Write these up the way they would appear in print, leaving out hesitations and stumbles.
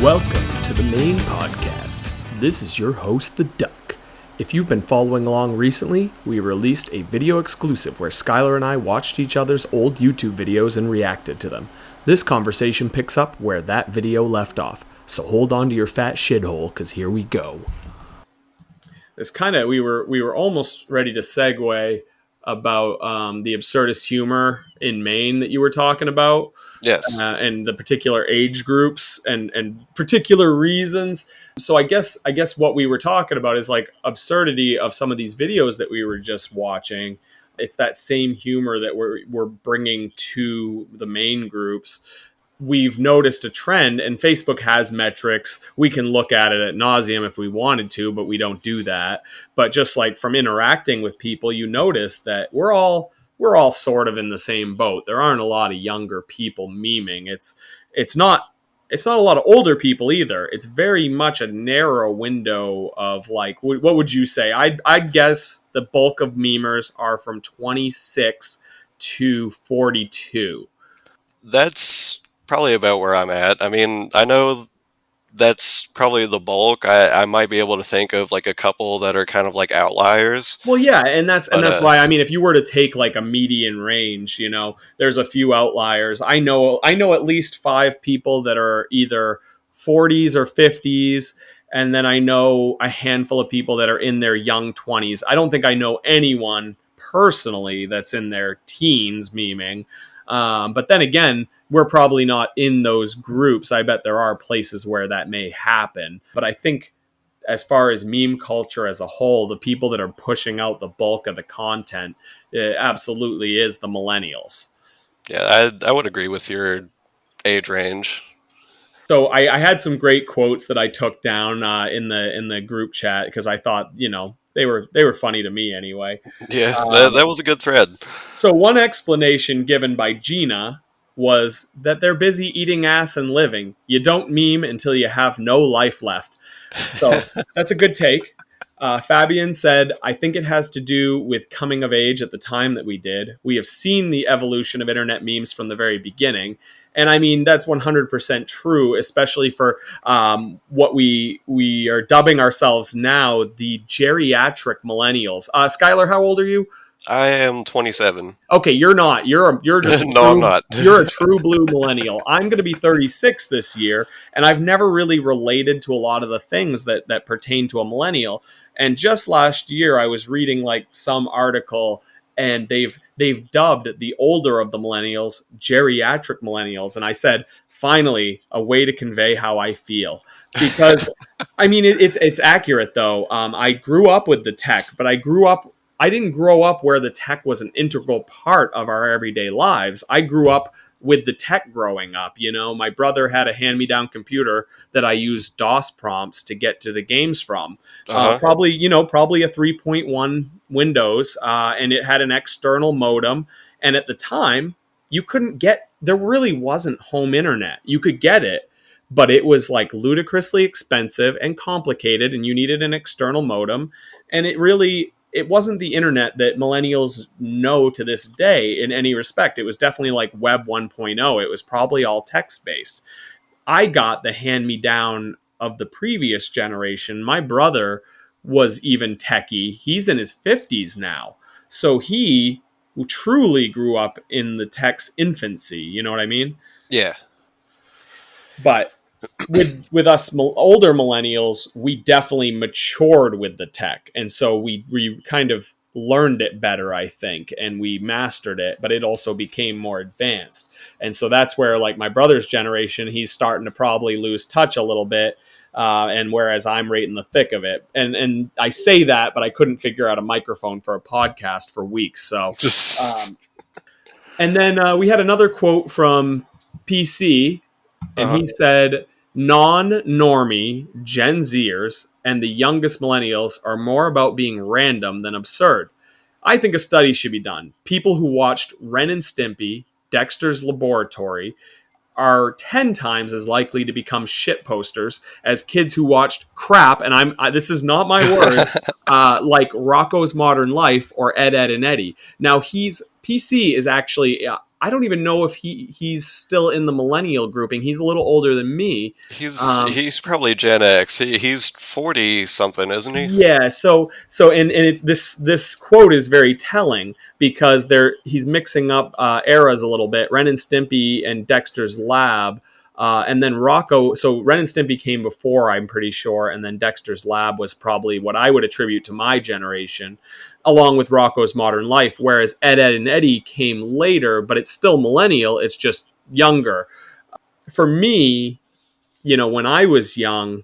Welcome to the Mayne Podcast. This is your host, the Duck. If you've been following along recently, we released a video exclusive where Skylar and I watched each other's old YouTube videos and reacted to them. This conversation picks up where that video left off, so hold on to your fat shithole, because here we go. It's kind of, we were almost ready to segue about the absurdist humor in Maine that you were talking about. Yes. And the particular age groups and particular reasons. So I guess what we were talking about is like absurdity of some of these videos that we were just watching. It's that same humor that we're bringing to the main groups. We've noticed a trend, and Facebook has metrics. We can look at it ad nauseum if we wanted to, but we don't do that. But just like from interacting with people, you notice that we're all sort of in the same boat. There aren't a lot of younger people memeing. It's not a lot of older people either. It's very much a narrow window of like, what would you say? I'd guess the bulk of memers are from 26 to 42. That's probably about where I'm at. I mean, I know that's probably the bulk. I might be able to think of like a couple that are kind of like outliers. Well, yeah, and that's why, I mean, if you were to take like a median range, you know, there's a few outliers. I know at least 5 people that are either 40s or 50s, and then I know a handful of people that are in their young 20s. I don't think I know anyone personally that's in their teens memeing. But then again, we're probably not in those groups. I bet there are places where that may happen. But I think as far as meme culture as a whole, the people that are pushing out the bulk of the content, it absolutely is the millennials. Yeah, I would agree with your age range. So I had some great quotes that I took down in the group chat because I thought, you know, they were funny to me anyway. Yeah, that was a good thread. So one explanation given by Gina was that they're busy eating ass and living. You don't meme until you have no life left. So that's a good take. Fabian said, I think it has to do with coming of age at the time that we did. We have seen the evolution of internet memes from the very beginning. And I mean, that's 100% true, especially for what we are dubbing ourselves now, the Geriatric Millennials. Skylar, how old are you? I am 27. Okay, you're not. You're just No, I'm not. You're a true blue millennial. I'm going to be 36 this year, and I've never really related to a lot of the things that pertain to a millennial. And just last year, I was reading like some article, and they've dubbed the older of the millennials geriatric millennials, and I said, finally, a way to convey how I feel. Because I mean, it's accurate though. I grew up with the tech, but I didn't grow up where the tech was an integral part of our everyday lives. I grew up with the tech growing up. You know, my brother had a hand-me-down computer that I used DOS prompts to get to the games from. Probably a 3.1 Windows, and it had an external modem. And at the time, there really wasn't home internet. You could get it, but it was like ludicrously expensive and complicated, and you needed an external modem. And it wasn't the internet that millennials know to this day in any respect. It was definitely like Web 1.0. It was probably all text-based. I got the hand-me-down of the previous generation. My brother was even techie. He's in his 50s now. So he truly grew up in the tech's infancy. You know what I mean? Yeah. But with us older millennials, we definitely matured with the tech. And so we kind of learned it better, I think, and we mastered it, but it also became more advanced. And so that's where like my brother's generation, he's starting to probably lose touch a little bit. And whereas I'm right in the thick of it. And I say that, but I couldn't figure out a microphone for a podcast for weeks. So, and then we had another quote from PC, and he said, non-normie Gen Zers and the youngest millennials are more about being random than absurd. I think a study should be done. People who watched Ren and Stimpy, Dexter's Laboratory, are 10 times as likely to become shit posters as kids who watched crap, and this is not my word, like Rocko's Modern Life or Ed, Ed, and Eddie. Now, PC is actually I don't even know if he's still in the millennial grouping. He's a little older than me. He's probably Gen X. He's 40 something, isn't he? Yeah, and it's this quote is very telling because he's mixing up eras a little bit. Ren and Stimpy and Dexter's Lab, and then Rocco. So Ren and Stimpy came before, I'm pretty sure, and then Dexter's Lab was probably what I would attribute to my generation, along with Rocco's Modern Life. Whereas Ed, Ed and Eddie came later, but it's still millennial. It's just younger. For me, when I was young,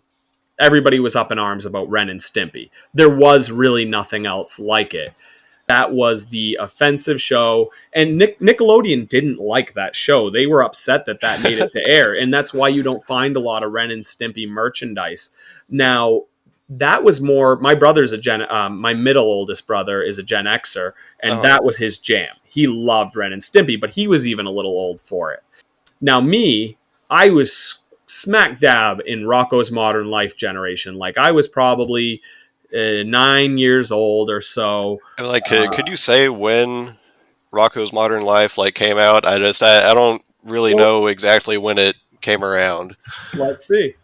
everybody was up in arms about Ren and Stimpy. There was really nothing else like it. That was the offensive show, and Nickelodeon didn't like that show. They were upset that made it to air, and that's why you don't find a lot of Ren and Stimpy merchandise. Now, that was more. My brother's my middle oldest brother is a Gen Xer, and that was his jam. He loved Ren and Stimpy, but he was even a little old for it. Now, I was smack dab in Rocco's Modern Life generation. Like, I was probably 9 years old or so. Like, could you say when Rocco's Modern Life came out? I don't really know exactly when it came around. Let's see.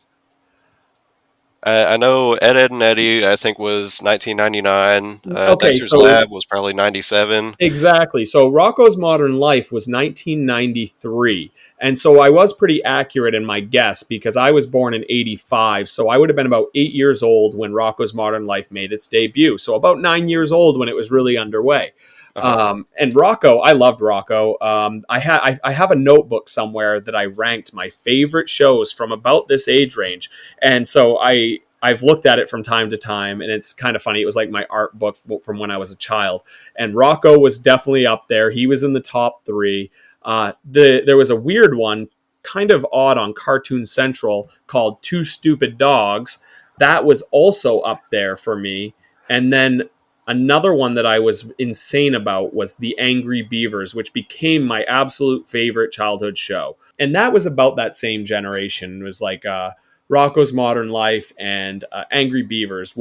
I know Ed, Ed and Eddie, I think, was 1999. Dexter's Lab was probably 97. Exactly. So Rocco's Modern Life was 1993. And so I was pretty accurate in my guess because I was born in 85. So I would have been about 8 years old when Rocco's Modern Life made its debut. So about 9 years old when it was really underway. And Rocco, I loved Rocco. I have a notebook somewhere that I ranked my favorite shows from about this age range. And so I've looked at it from time to time, and it's kind of funny. It was like my art book from when I was a child. And Rocco was definitely up there. He was in the top 3. There was a weird one, kind of odd, on Cartoon Central called Two Stupid Dogs. That was also up there for me. And then another one that I was insane about was The Angry Beavers, which became my absolute favorite childhood show. And that was about that same generation. It was like Rocco's Modern Life and Angry Beavers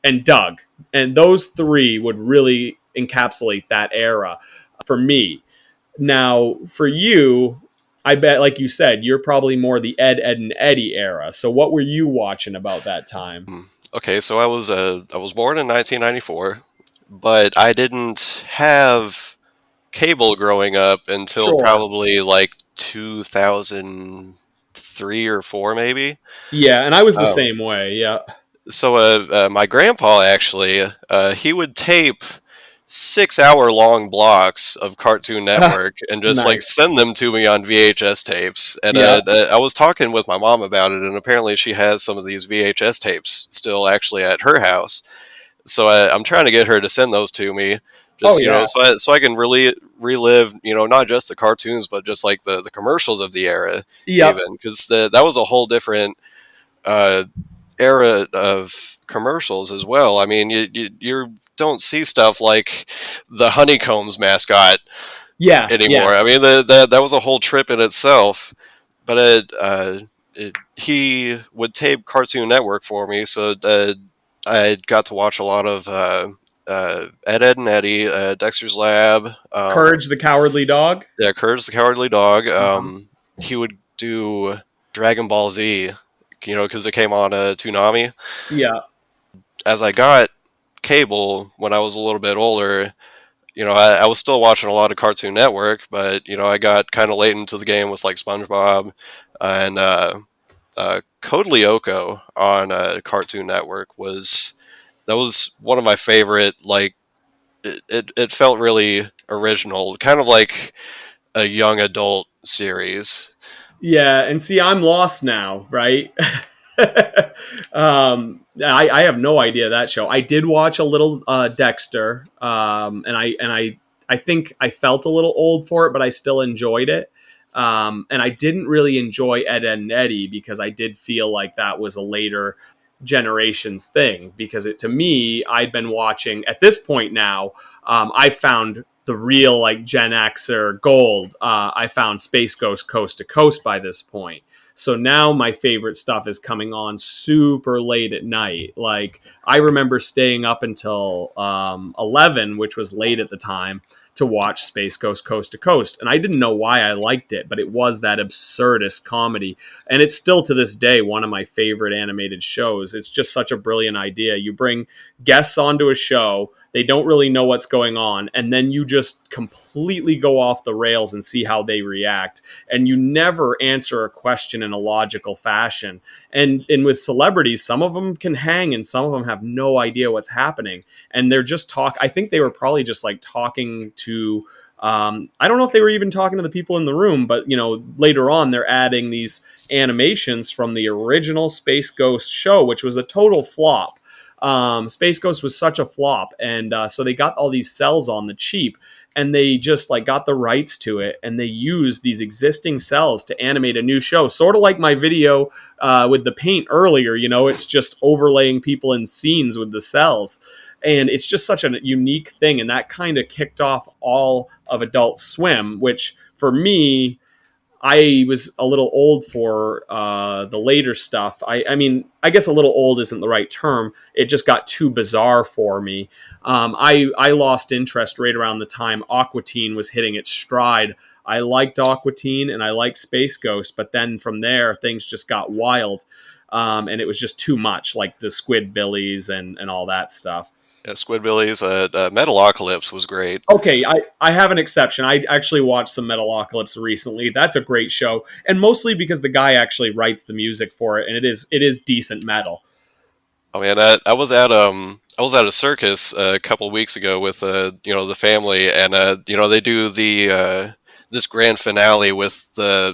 and Doug. And those 3 would really encapsulate that era for me. Now, for you, I bet, like you said, you're probably more the Ed, Ed and Eddie era. So what were you watching about that time? Okay, so I was born in 1994, but I didn't have cable growing up until probably 2003 or 4, maybe. Yeah, and I was the same way. Yeah. So my grandpa actually he would tape 6-hour-long blocks of Cartoon Network and just send them to me on VHS tapes. And I was talking with my mom about it, and apparently she has some of these VHS tapes still actually at her house. So I'm trying to get her to send those to me, just so I can really relive, not just the cartoons, but just like the commercials of the era, even, because that was a whole different era of commercials as well. I mean, you don't see stuff like the Honeycombs mascot anymore. I mean, that was a whole trip in itself. But he would tape Cartoon Network for me, so I got to watch a lot of Ed, Ed and Eddie, Dexter's Lab, Courage the Cowardly Dog. Yeah, Courage the Cowardly Dog. He would do Dragon Ball Z, because it came on Toonami. Yeah. As I got cable when I was a little bit older, I was still watching a lot of Cartoon Network, but I got kind of late into the game with like SpongeBob and Code Lyoko on Cartoon Network was one of my favorite. Like it felt really original, kind of like a young adult series. Yeah, and see, I'm lost now, right? I have no idea that show. I did watch a little Dexter, and I think I felt a little old for it, but I still enjoyed it. And I didn't really enjoy Ed, Ed and Eddie because I did feel like that was a later generations thing. Because to me, I'd been watching at this point now. I found the real like Gen X or gold. I found Space Ghost Coast to Coast by this point. So now my favorite stuff is coming on super late at night. Like I remember staying up until 11, which was late at the time, to watch Space Ghost Coast to Coast. And I didn't know why I liked it, but it was that absurdist comedy. And it's still to this day one of my favorite animated shows. It's just such a brilliant idea. You bring guests onto a show, they don't really know what's going on, and then you just completely go off the rails and see how they react. And you never answer a question in a logical fashion. And with celebrities, some of them can hang and some of them have no idea what's happening. And they're just I think they were probably just like talking to, I don't know if they were even talking to the people in the room, but later on they're adding these animations from the original Space Ghost show, which was a total flop. Space Ghost was such a flop, and so they got all these cells on the cheap, and they just like got the rights to it, and they used these existing cells to animate a new show, sort of like my video with the paint earlier. It's just overlaying people in scenes with the cells, and it's just such a unique thing, and that kind of kicked off all of Adult Swim, which for me, I was a little old for the later stuff. I mean, I guess a little old isn't the right term. It just got too bizarre for me. I lost interest right around the time Aqua Teen was hitting its stride. I liked Aqua Teen and I liked Space Ghost, but then from there, things just got wild. And it was just too much, like the Squidbillies and all that stuff. Yeah, Squidbillies, Metalocalypse was great. Okay, I have an exception. I actually watched some Metalocalypse recently. That's a great show, and mostly because the guy actually writes the music for it, and it is decent metal. Oh man, I was at a circus a couple of weeks ago with the family, and they do the this grand finale with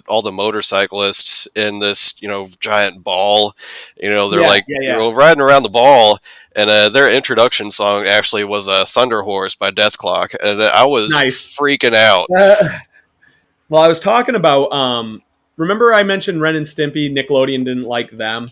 all the motorcyclists in this giant ball. They're riding around the ball. And their introduction song actually was Thunder Horse by Death Clock. And I was freaking out. Well, I was talking about, remember I mentioned Ren and Stimpy, Nickelodeon didn't like them.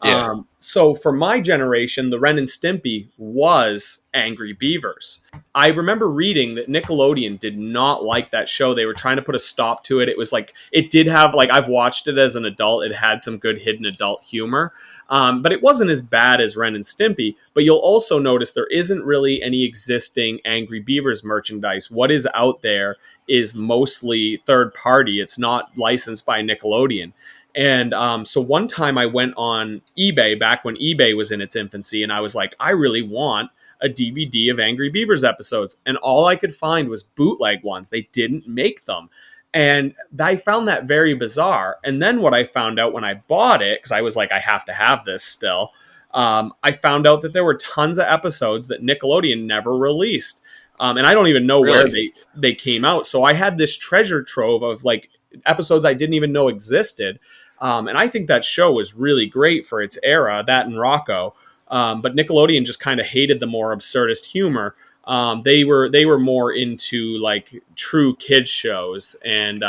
Yeah. So for my generation, the Ren and Stimpy was Angry Beavers. I remember reading that Nickelodeon did not like that show. They were trying to put a stop to it. It was like, it did have, like, I've watched it as an adult. It had some good hidden adult humor. But it wasn't as bad as Ren and Stimpy. But you'll also notice there isn't really any existing Angry Beavers merchandise. What is out there is mostly third party. It's not licensed by Nickelodeon. And so one time I went on eBay back when eBay was in its infancy, and I was like, I really want a DVD of Angry Beavers episodes. And all I could find was bootleg ones. They didn't make them. And I found that very bizarre. And then what I found out when I bought it, because I was like, I have to have this still, I found out that there were tons of episodes that Nickelodeon never released. And I don't even know where they came out. So I had this treasure trove of like episodes I didn't even know existed. And I think that show was really great for its era, that and Rocco. But Nickelodeon just kind of hated the more absurdist humor. They were more into like true kids shows, and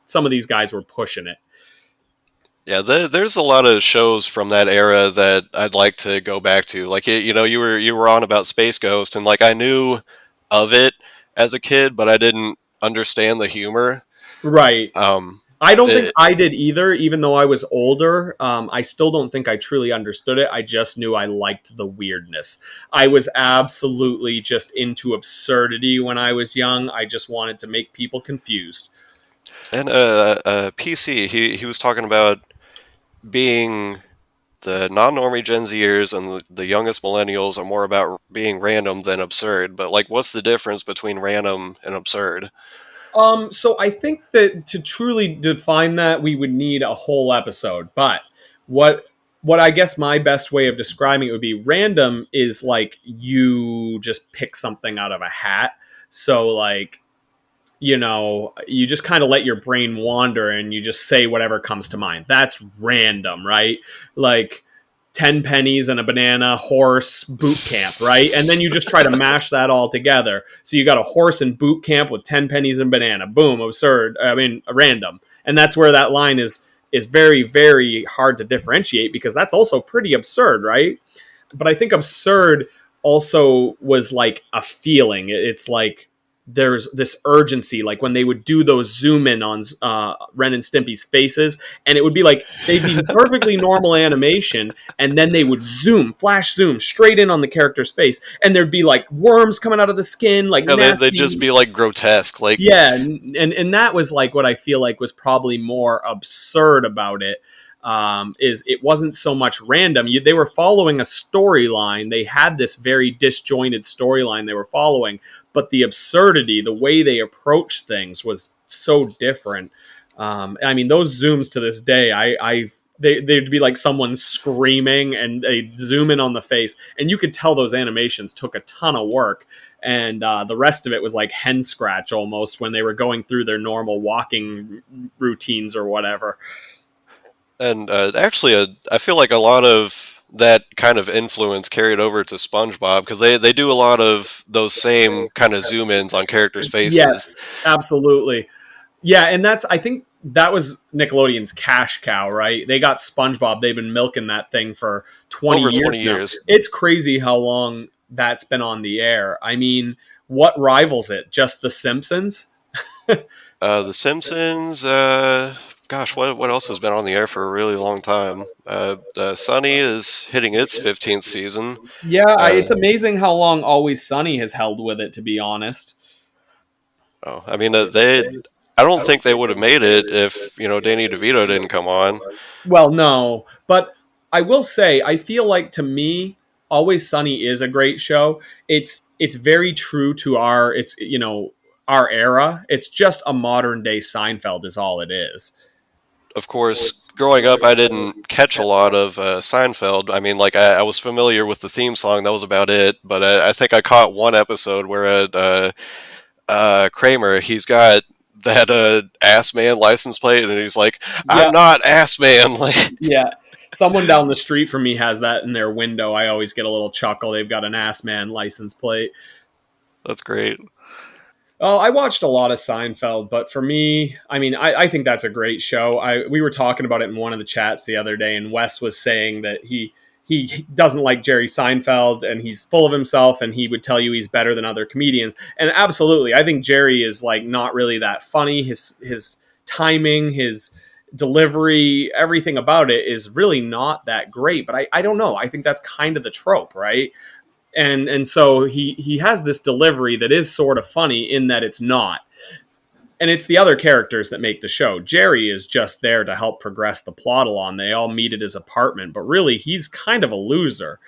some of these guys were pushing it. Yeah, there's a lot of shows from that era that I'd like to go back to. Like you were on about Space Ghost, and like I knew of it as a kid, but I didn't understand the humor. Right. I don't think I did either, even though I was older. I still don't think I truly understood it. I just knew I liked the weirdness. I was absolutely just into absurdity when I was young. I just wanted to make people confused. And PC, he was talking about being the non-normie Gen Zers and the youngest millennials are more about being random than absurd. But like, what's the difference between random and absurd? So I think that to truly define that, we would need a whole episode. But what I guess my best way of describing it would be random is like you just pick something out of a hat. So like, you just kind of let your brain wander and you just say whatever comes to mind. That's random, right? Like 10 pennies and a banana, horse, boot camp, right? And then you just try to mash that all together. So you got a horse and boot camp with 10 pennies and banana. Boom, absurd. I mean, random. And that's where that line is very, very hard to differentiate, because that's also pretty absurd, right? But I think absurd also was like a feeling. It's like there's this urgency, like when they would do those zoom in on Ren and Stimpy's faces, and it would be like they'd be perfectly normal animation, and then they would flash zoom straight in on the character's face, and there'd be like worms coming out of the skin, like Yeah, nasty. they'd just be like grotesque, like Yeah, and that was like what I feel like was probably more absurd about it. Is it wasn't so much random. They were following a storyline. They had this very disjointed storyline they were following, but the absurdity, the way they approached things, was so different. I mean, those zooms to this day, they'd be like someone screaming, and they'd zoom in on the face, and you could tell those animations took a ton of work. And the rest of it was like hen scratch almost when they were going through their normal walking routines or whatever. And actually, I feel like a lot of that kind of influence carried over to SpongeBob, because they do a lot of those same kind of zoom ins on characters' faces. Yes, absolutely. Yeah, and I think that was Nickelodeon's cash cow, right? They got SpongeBob. They've been milking that thing for 20 Over years 20 now. years. It's crazy how long that's been on the air. I mean, what rivals it? Just The Simpsons? The Simpsons, gosh, what else has been on the air for a really long time? Sunny is hitting its 15th season. Yeah, it's amazing how long Always Sunny has held with it, to be honest. Oh, I mean, I don't think they would have made it if, Danny DeVito didn't come on. Well, no, but I will say, I feel like, to me, Always Sunny is a great show. It's very true to our era. It's just a modern day Seinfeld is all it is. Of course, growing up, I didn't catch a lot of Seinfeld. I mean, like, I was familiar with the theme song. That was about it. But I think I caught one episode where Kramer, he's got that ass man license plate, and he's like, Yeah. I'm not ass man. Like, Yeah. Someone down the street from me has that in their window. I always get a little chuckle. They've got an ass man license plate. that's great. Oh, I watched a lot of Seinfeld, but for me, I mean, I think that's a great show. We were talking about it in one of the chats the other day, and Wes was saying that he doesn't like Jerry Seinfeld, and he's full of himself, and he would tell you he's better than other comedians. And absolutely, I think Jerry is like not really that funny. His timing, his delivery, everything about it is really not that great. But I don't know. I think that's kind of the trope, right? And so he has this delivery that is sort of funny in that it's not. And it's the other characters that make the show. Jerry is just there to help progress the plot along. They all meet at his apartment, but really he's kind of a loser.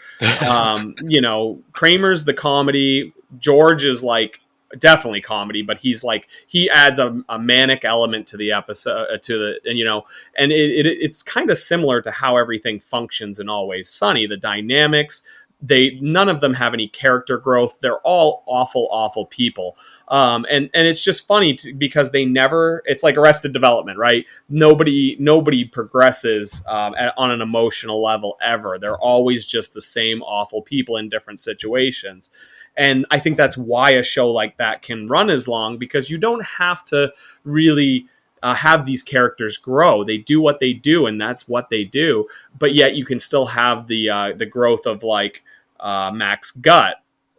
Kramer's the comedy. George is like definitely comedy, but he adds a manic element to the episode, and it's kind of similar to how everything functions in Always Sunny. The dynamics, none of them have any character growth. They're all awful people. And it's just funny because it's like Arrested Development, right? Nobody progresses on an emotional level ever. They're always just the same awful people in different situations. And I think that's why a show like that can run as long, because you don't have to really have these characters grow. They do what they do, and that's what they do. But yet you can still have the growth of like Mac's gut,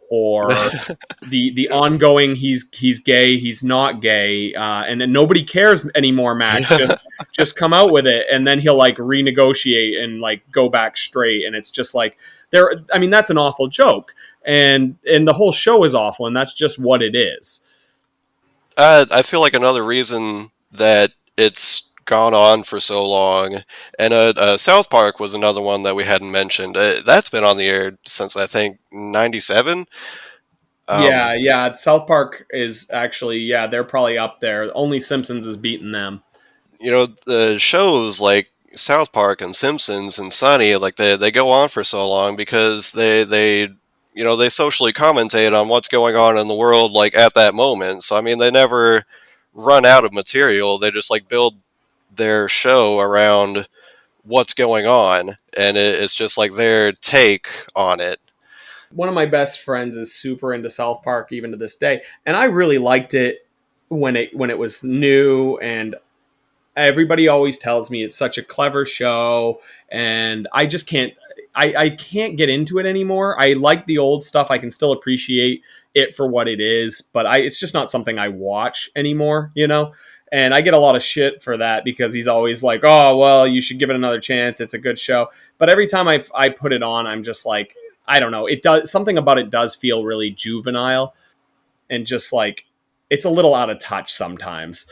or the ongoing he's gay, he's not gay, and then nobody cares anymore. Mac just come out with it, and then he'll like renegotiate and like go back straight, and it's just like that's an awful joke, and the whole show is awful, and that's just what it is. I feel like another reason that it's gone on for so long, and South Park was another one that we hadn't mentioned. That's been on the air since I think '97. Yeah. South Park is actually, they're probably up there. Only Simpsons is beating them. The shows like South Park and Simpsons and Sunny, like they go on for so long because they socially commentate on what's going on in the world like at that moment. So I mean, they never run out of material. They just like build their show around what's going on, and it's just like their take on it. One of my best friends is super into South Park even to this day, and I really liked it when it was new, and everybody always tells me it's such a clever show, and I just can't I can't get into it anymore. I like the old stuff. I can still appreciate it for what it is, but it's just not something I watch anymore, you know? And I get a lot of shit for that because he's always like, oh, well, you should give it another chance. It's a good show. But every time I put it on, I'm just like, I don't know. It does, something about it does feel really juvenile and just like, it's a little out of touch sometimes.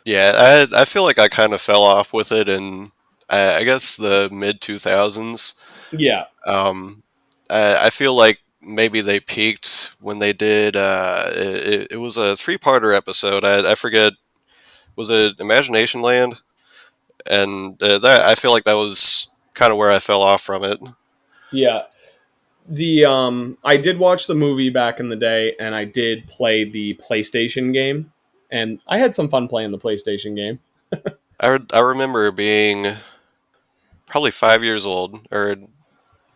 Yeah, I feel like I kind of fell off with it in, I guess, the mid 2000s. Yeah. I feel like maybe they peaked when they did. It was a three-parter episode. I forget. Was it Imagination Land? And that I feel like that was kind of where I fell off from it. Yeah. I did watch the movie back in the day, and I did play the PlayStation game, and I had some fun playing the PlayStation game. I remember being probably 5 years old, or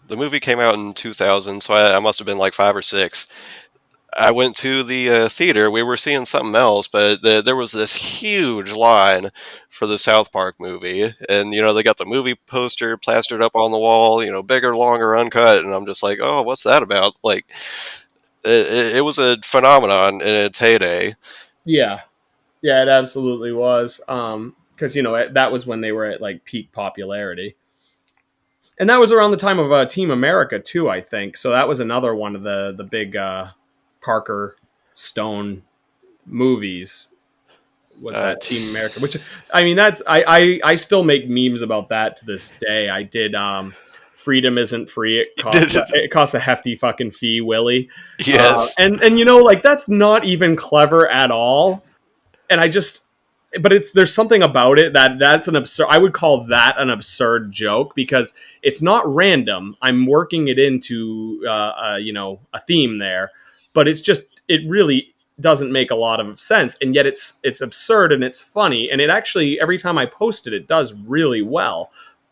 the movie came out in 2000, so I must have been like 5 or 6. I went to the theater. We were seeing something else, but there was this huge line for the South Park movie, and they got the movie poster plastered up on the wall, bigger, longer, uncut, and I'm just like, oh, what's that about? Like, it was a phenomenon in its heyday. Yeah, yeah, it absolutely was. Because that was when they were at like peak popularity, and that was around the time of Team America too, I think. So that was another one of the big Parker Stone movies. Was that Team America? Which I mean, that's I still make memes about that to this day. I did. Freedom isn't free. It costs a hefty fucking fee, Willie. Yes, and like that's not even clever at all. And but there's something about it that's an absurd. I would call that an absurd joke because it's not random. I'm working it into a theme there, but it really doesn't make a lot of sense, and yet it's absurd and it's funny, and it actually every time I post it does really well.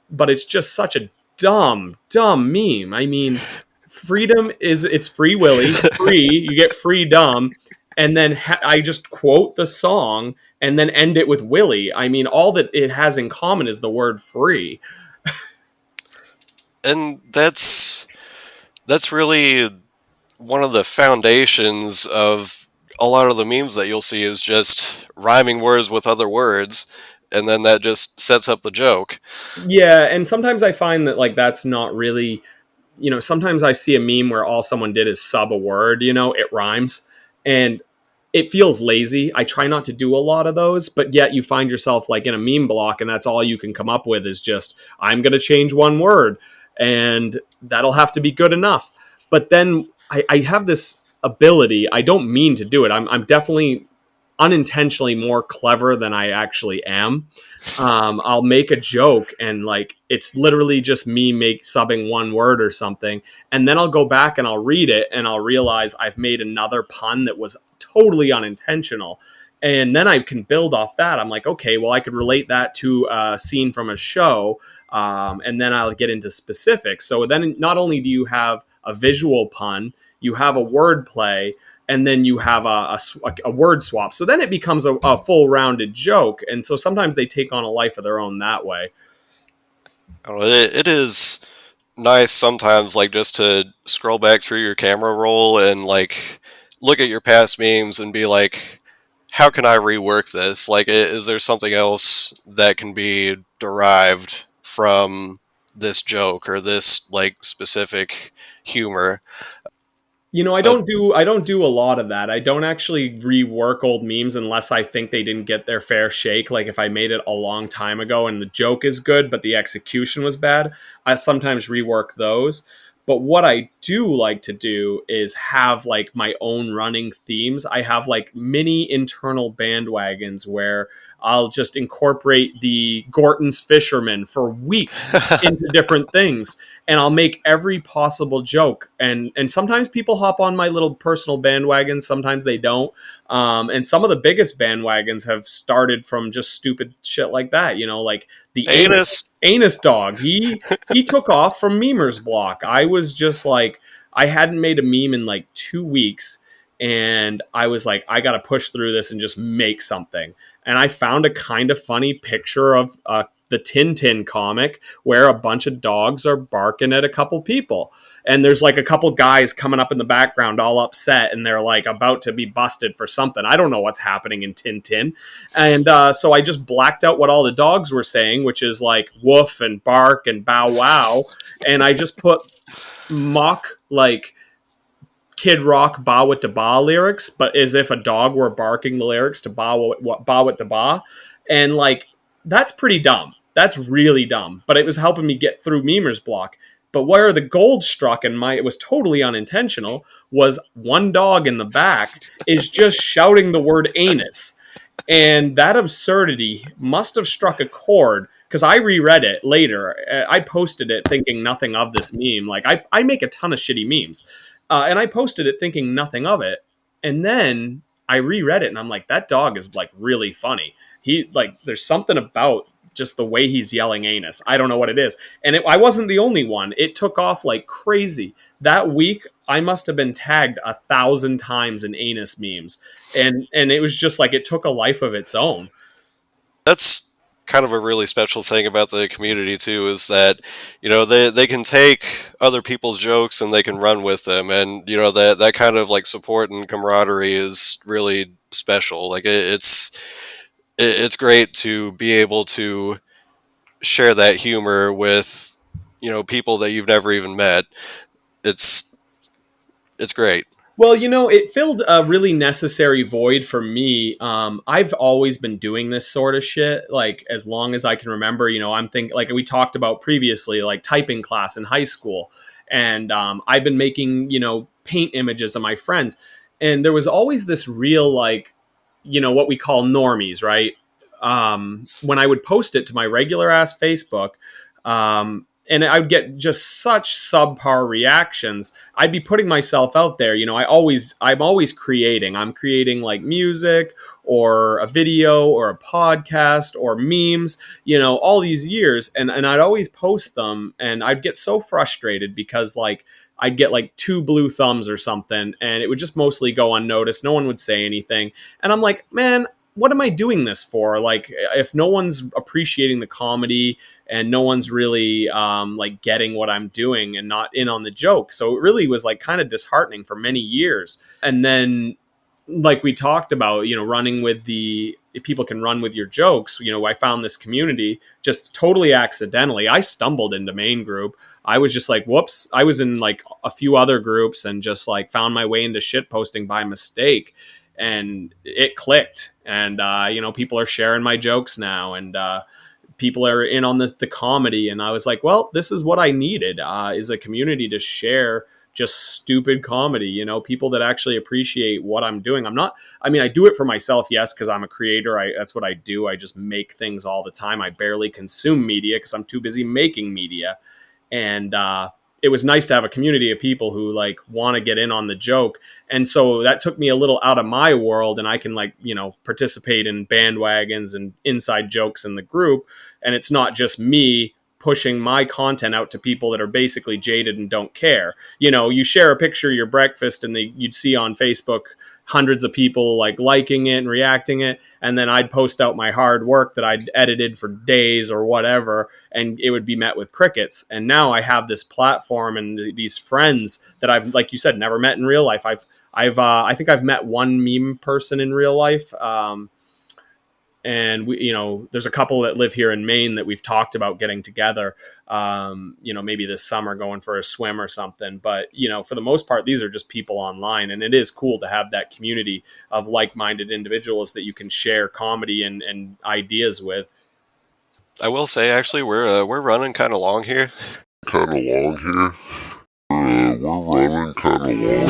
But it's just such a dumb meme. I mean, it's free Willy, free, you get free dumb, and then I just quote the song and then end it with Willy. I mean, all that it has in common is the word free. and that's really one of the foundations of a lot of the memes that you'll see is just rhyming words with other words, and then that just sets up the joke. Yeah, and sometimes I find that like that's not really, sometimes I see a meme where all someone did is sub a word, it rhymes, and it feels lazy. I try not to do a lot of those, but yet you find yourself like in a meme block and that's all you can come up with is just, I'm going to change one word and that'll have to be good enough. But then I have this ability. I don't mean to do it. I'm definitely unintentionally more clever than I actually am. I'll make a joke and like it's literally just me subbing one word or something, and then I'll go back and I'll read it and I'll realize I've made another pun that was totally unintentional. And then I can build off that. I'm like, okay, well, I could relate that to a scene from a show, and then I'll get into specifics. So then not only do you have a visual pun, you have a word play, and then you have a word swap. So then it becomes a full rounded joke. And so sometimes they take on a life of their own that way. It is nice sometimes, like, just to scroll back through your camera roll and like look at your past memes and be like, how can I rework this? Like, is there something else that can be derived from this joke or this like specific humor? I don't do a lot of that. I don't actually rework old memes unless I think they didn't get their fair shake. Like if I made it a long time ago and the joke is good, but the execution was bad, I sometimes rework those. But what I do like to do is have like my own running themes. I have like mini internal bandwagons where I'll just incorporate the Gorton's Fisherman for weeks into different things. And I'll make every possible joke. And sometimes people hop on my little personal bandwagons. Sometimes they don't. And some of the biggest bandwagons have started from just stupid shit like that. Like the anus dog. He took off from Memer's block. I was just like, I hadn't made a meme in like 2 weeks. And I was like, I got to push through this and just make something. And I found a kind of funny picture of the Tintin comic where a bunch of dogs are barking at a couple people. And there's like a couple guys coming up in the background all upset, and they're like about to be busted for something. I don't know what's happening in Tintin. And so I just blacked out what all the dogs were saying, which is like woof and bark and bow wow. And I just put mock like Kid Rock Bow It to Ba lyrics, but as if a dog were barking the lyrics to Bow It to Ba. And like, that's pretty dumb. That's really dumb. But it was helping me get through Memer's block. But where the gold struck, and it was totally unintentional, was one dog in the back is just shouting the word anus. And that absurdity must have struck a chord, because I reread it later. I posted it thinking nothing of this meme. Like, I make a ton of shitty memes. And I posted it thinking nothing of it. And then I reread it, and I'm like, that dog is like really funny. There's something about just the way he's yelling anus. I don't know what it is. And I wasn't the only one. It took off like crazy. That week, I must have been tagged 1,000 times in anus memes. And it was just like, it took a life of its own. That's kind of a really special thing about the community too, is that, you know, they can take other people's jokes and they can run with them. And, you know, that kind of like support and camaraderie is really special. Like it's great to be able to share that humor with, you know, people that you've never even met. It's great. Well, you know, it filled a really necessary void for me. I've always been doing this sort of shit, like, as long as I can remember. You know, I'm thinking, like we talked about previously, like typing class in high school. And I've been making, you know, paint images of my friends. And there was always this real, like, you know, what we call normies, right? When I would post it to my regular ass Facebook, and I would get just such subpar reactions. I'd be putting myself out there. You know, I'm always creating. I'm creating like music or a video or a podcast or memes, you know, all these years. And I'd always post them, and I'd get so frustrated because like I'd get like 2 blue thumbs or something, and it would just mostly go unnoticed. No one would say anything. And I'm like, man, what am I doing this for? Like, if no one's appreciating the comedy and no one's really like getting what I'm doing and not in on the joke. So it really was like kind of disheartening for many years. And then, like we talked about, you know, running with if people can run with your jokes, you know, I found this community just totally accidentally. I stumbled into Mayne group. I was just like, whoops. I was in like a few other groups and just like found my way into shit posting by mistake. And it clicked, and you know, people are sharing my jokes now, and people are in on the comedy. And I was like, well, this is what I needed, is a community to share just stupid comedy. You know, people that actually appreciate what I'm doing. I do it for myself, yes, because I'm a creator. That's what I do. I just make things all the time. I barely consume media because I'm too busy making media. And it was nice to have a community of people who like want to get in on the joke. And so that took me a little out of my world, and I can like, you know, participate in bandwagons and inside jokes in the group. And it's not just me pushing my content out to people that are basically jaded and don't care. You know, you share a picture of your breakfast and you'd see on Facebook hundreds of people like liking it and reacting it. And then I'd post out my hard work that I'd edited for days or whatever, and it would be met with crickets. And now I have this platform and these friends that I've, like you said, never met in real life. I think I've met one meme person in real life. And we, you know, there's a couple that live here in Maine that we've talked about getting together, you know, maybe this summer going for a swim or something. But, you know, for the most part, these are just people online. And it is cool to have that community of like-minded individuals that you can share comedy and ideas with. I will say, actually, we're running kind of long here. We're running kind of long here.